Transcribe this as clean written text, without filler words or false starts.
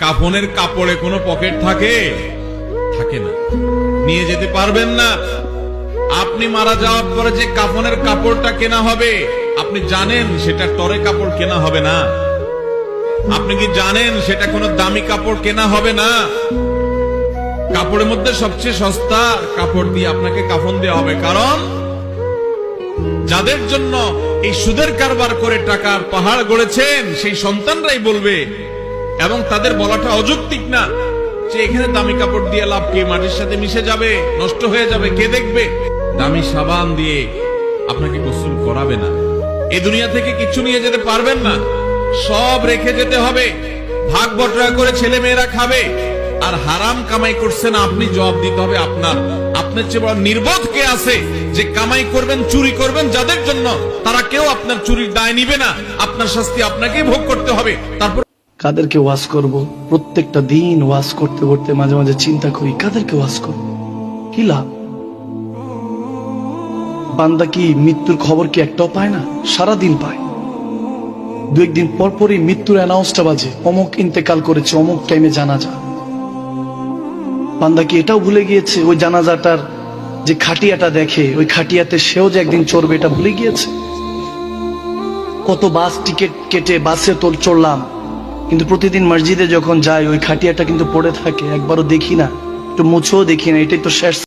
কাফনের কাপড়ে কোনো পকেট থাকে থাকে না, নিয়ে যেতে পারবেন না। আপনি মারা যাওয়ার পরে যে কাফনের কাপড়টা কেনা হবে, আপনি জানেন সেটা টরে কাপড় কেনা হবে না। আপনি কি জানেন সেটা কোনো দামি কাপড় কেনা হবে না? কাপড়ের মধ্যে সবচেয়ে সস্তা কাপড় দিয়ে আপনাকে কাফন দেওয়া হবে। কারণ যাদের জন্য এই সুদের কারবার করে টাকার পাহাড় গড়েছেন সেই সন্তানরাই বলবে, এবং তাদের বলাটা অযৌক্তিক না, যে এখানে দামি কাপড় দিয়ে লাভ কি, মাটির সাথে মিশে যাবে, নষ্ট হয়ে যাবে, কে দেখবে? দামি সাবান দিয়ে আপনাকে গোসল করাবে না। এই দুনিয়া থেকে কিছু নিয়ে যেতে পারবেন না, সব রেখে যেতে হবে। ভাগ বটরা করে ছেলে মেয়েরা খাবে, আর হারাম কামাই করছেন আপনি, জবাব দিতে হবে আপনার। আপনার চেয়ে বড় নির্বোধ কে আছে যে কামাই করবেন, চুরি করবেন যাদের জন্য, তারা কেউ আপনার চুরির দায় নিবে না। আপনার শাস্তি আপনাকেই ভোগ করতে হবে। তারপর কাদেরকে ওয়াজ করব? প্রত্যেকটা দিন ওয়াজ করতে করতে মাঝে মাঝে চিন্তা করি কাদেরকে ওয়াজ করব, কি লাভ? বান্দা কি মৃত্যুর খবর কি একটাও পায় না? সারাদিন পায়। দু একদিন পর পরই মৃত্যুর অ্যানাউন্সটা বাজে, অমুক ইন্তেকাল করেছে, অমুক টাইমে জানাজা। বান্দা কি এটাও ভুলে গিয়েছে ওই জানাজাটার যে খাটিয়াটা দেখে, ওই খাটিয়াতে সেও যে একদিন চড়বে এটা ভুলে গিয়েছে? কত বাস টিকিট কেটে বাসে চড়লাম, কিন্তু প্রতিদিন মসজিদে যখন যাই ওই খাটিয়াটা কিন্তু পড়ে থাকে, একবারও দেখি না, একটু মুছেও দেখি না। এটাই তো শেষ।